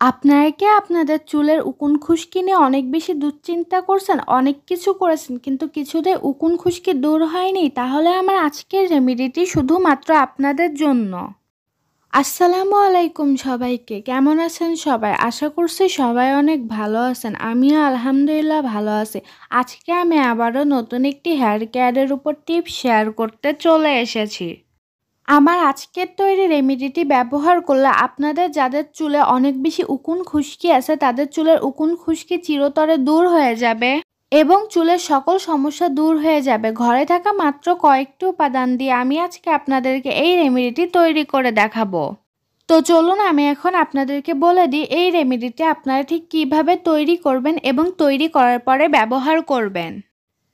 আপনারা কি আপনাদের চুলের উকুন খুশকি নিয়ে অনেক বেশি দুশ্চিন্তা করছেন, অনেক কিছু করেছেন কিন্তু কিছুতেই উকুন খুশকি দূর হয়নি? তাহলে আমার আজকের রেমেডিটি শুধুমাত্র আপনাদের জন্য। আসসালামু আলাইকুম সবাইকে, কেমন আছেন সবাই? আশা করছি সবাই অনেক ভালো আছেন। আমিও আলহামদুলিল্লাহ ভালো আছি। আজকে আমি আবারও নতুন একটি হেয়ার কেয়ারের উপর টিপস শেয়ার করতে চলে এসেছি। আমার আজকের তৈরি রেমেডিটি ব্যবহার করলে আপনাদের যাদের চুলে অনেক বেশি উকুন খুশকি আছে তাদের চুলের উকুন খুশকি চিরতরে দূর হয়ে যাবে এবং চুলের সকল সমস্যা দূর হয়ে যাবে। ঘরে থাকা মাত্র কয়েকটি উপাদান দিয়ে আমি আজকে আপনাদেরকে এই রেমেডিটি তৈরি করে দেখাবো। তো চলুন আমি এখন আপনাদেরকে বলে দিই এই রেমেডিটি আপনারা ঠিক কিভাবে তৈরি করবেন এবং তৈরি করার পরে ব্যবহার করবেন।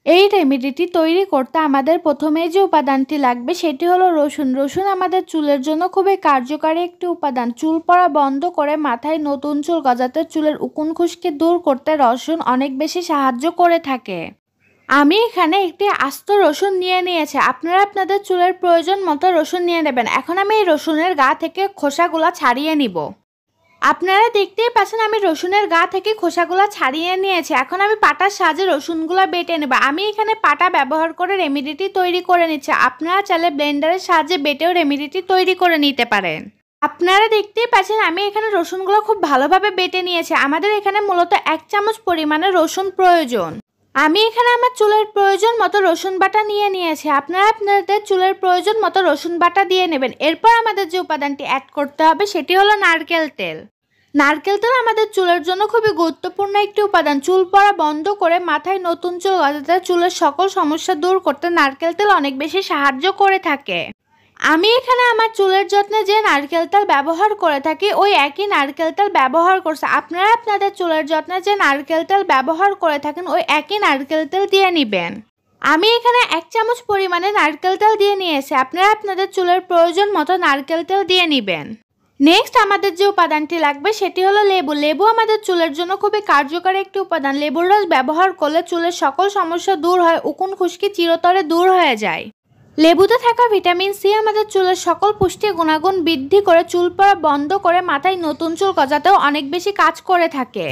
এই রেমেডিটি তৈরি করতে আমাদের প্রথমে যে উপাদানটি লাগবে সেটি হলো রসুন। রসুন আমাদের চুলের জন্য খুবই কার্যকারী একটি উপাদান। চুল পড়া বন্ধ করে মাথায় নতুন চুল গজাতে, চুলের উকুন খুশকি দূর করতে রসুন অনেক বেশি সাহায্য করে থাকে। আমি এখানে একটি আস্ত রসুন নিয়েছি। আপনারা আপনাদের চুলের প্রয়োজন মতো রসুন নিয়ে নেবেন। এখন আমি এই রসুনের গা থেকে খোসাগুলো ছাড়িয়ে নিব। আপনারা দেখতেই পাচ্ছেন আমি রসুনের গা থেকে খোসাগুলো ছাড়িয়ে নিয়েছি। এখন আমি পাটার সাহায্যে রসুনগুলো বেটে নেব। আমি এখানে পাটা ব্যবহার করে রেমেডিটি তৈরি করে নিচ্ছি। আপনারা চাইলে ব্লেন্ডারের সাহায্যে বেটেও রেমেডিটি তৈরি করে নিতে পারেন। আপনারা দেখতেই পাচ্ছেন আমি এখানে রসুনগুলো খুব ভালোভাবে বেটে নিয়েছি। আমাদের এখানে মূলত 1 চামচ পরিমাণে রসুন প্রয়োজন। আমি এখানে আমার চুলের প্রয়োজন মতো রসুন বাটা নিয়েছি। আপনারা আপনাদের চুলের প্রয়োজন মতো রসুন বাটা দিয়ে নেবেন। এরপর আমাদের যে উপাদানটি অ্যাড করতে হবে সেটি হলো নারকেল তেল। নারকেল তেল আমাদের চুলের জন্য খুবই গুরুত্বপূর্ণ একটি উপাদান। চুল পড়া বন্ধ করে মাথায় নতুন চুল গজাতে, চুলের সকল সমস্যা দূর করতে নারকেল তেল অনেক বেশি সাহায্য করে থাকে। আমি এখানে আমার চুলের যত্নে যে নারকেল তেল ব্যবহার করে থাকি ওই একই নারকেল তেল ব্যবহার করছে। আপনারা আপনাদের চুলের যত্নে যে নারকেল তেল ব্যবহার করে থাকেন ওই একই নারকেল তেল দিয়ে নেবেন। আমি এখানে 1 চামচ পরিমাণে নারকেল তেল দিয়ে নিয়েছি। আপনারা আপনাদের চুলের প্রয়োজন মতো নারকেল তেল দিয়ে নেবেন। নেক্সট আমাদের যে উপাদানটি লাগবে সেটি হলো লেবু। লেবু আমাদের চুলের জন্য খুবই কার্যকরী একটি উপাদান। লেবুর রস ব্যবহার করলে চুলের সকল সমস্যা দূর হয়, উকুন খুশকি চিরতরে দূর হয়ে যায়। লেবুতে থাকা ভিটামিন সি আমাদের চুলের সকল পুষ্টি গুণাগুণ বৃদ্ধি করে, চুল পড়া বন্ধ করে মাথায় নতুন চুল গজাতেও অনেক বেশি কাজ করে থাকে।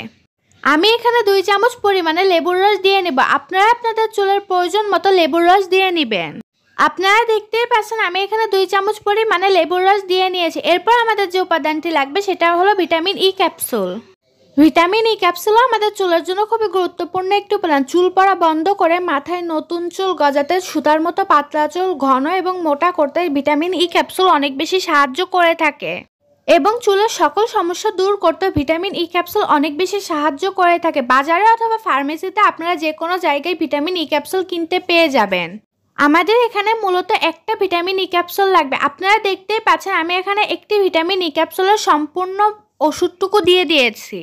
আমি এখানে 2 চামচ পরিমাণে লেবুর রস দিয়ে নেব। আপনারা আপনাদের চুলের প্রয়োজন মতো লেবুর রস দিয়ে নেবেন। আপনারা দেখতেই পাচ্ছেন আমি এখানে 2 চামচ পরিমাণে লেবুর রস দিয়ে নিয়েছি। এরপর আমাদের যে উপাদানটি লাগবে সেটা হলো vitamin E capsule. Vitamin E ক্যাপসুলও আমাদের চুলের জন্য খুবই গুরুত্বপূর্ণ একটি উপাদান। চুল পড়া বন্ধ করে মাথায় নতুন চুল গজাতে, সুতার মতো পাতলা চুল ঘন এবং মোটা করতে ভিটামিন ই ক্যাপসুল অনেক বেশি সাহায্য করে থাকে এবং চুলের সকল সমস্যা দূর করতে ভিটামিন ই ক্যাপসুল অনেক বেশি সাহায্য করে থাকে। বাজারে অথবা ফার্মেসিতে আপনারা যে কোনো জায়গায় ভিটামিন ই ক্যাপসুল কিনতে পেয়ে যাবেন। আমাদের এখানে মূলত একটা ভিটামিন ই ক্যাপসুল লাগবে। আপনারা দেখতেই পাচ্ছেন আমি এখানে একটি ভিটামিন ই ক্যাপসুলের সম্পূর্ণ ওষুধটুকু দিয়ে দিয়েছি।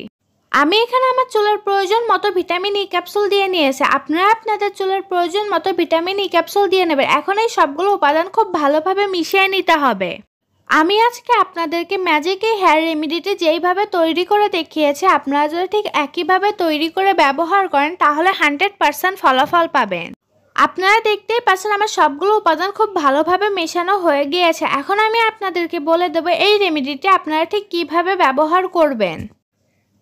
আমি এখানে আমার চুলের প্রয়োজন মতো ভিটামিন ই ক্যাপসুল দিয়ে নিয়েছি। আপনারা আপনাদের চুলের প্রয়োজন মতো ভিটামিন ই ক্যাপসুল দিয়ে নেবেন। এখন এই সবগুলো উপাদান খুব ভালোভাবে মিশিয়ে নিতে হবে। আমি আজকে আপনাদেরকে ম্যাজিক এই হেয়ার রেমেডিটি যেইভাবে তৈরি করে দেখিয়েছি আপনারা যদি ঠিক একইভাবে তৈরি করে ব্যবহার করেন তাহলে 100% ফলাফল পাবেন। আপনারা দেখতেই পাচ্ছেন আমার সবগুলো উপাদান খুব ভালোভাবে মেশানো হয়ে গিয়েছে। এখন আমি আপনাদেরকে বলে দেবো এই রেমেডিটি আপনারা ঠিক কিভাবে ব্যবহার করবেন।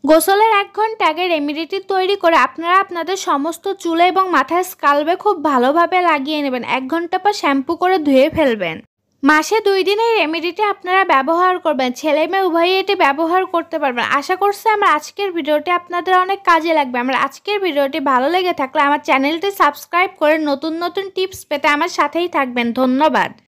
গোসলের 1 ঘন্টা আগে রেমেডিটি তৈরি করে আপনারা আপনাদের সমস্ত চুলে এবং মাথায় স্কাল্পে খুব ভালোভাবে লাগিয়ে নেবেন। 1 ঘন্টা পর শ্যাম্পু করে ধুয়ে ফেলবেন। মাসে 2 দিন এই রেমেডিটি আপনারা ব্যবহার করবেন। ছেলে মেয়ে উভয়ই এটি ব্যবহার করতে পারবেন। আশা করছি আমার আজকের ভিডিওটি আপনাদের অনেক কাজে লাগবে। আমার আজকের ভিডিওটি ভালো লেগে থাকলে আমার চ্যানেলটি সাবস্ক্রাইব করে নতুন নতুন টিপস পেতে আমার সাথেই থাকবেন। ধন্যবাদ।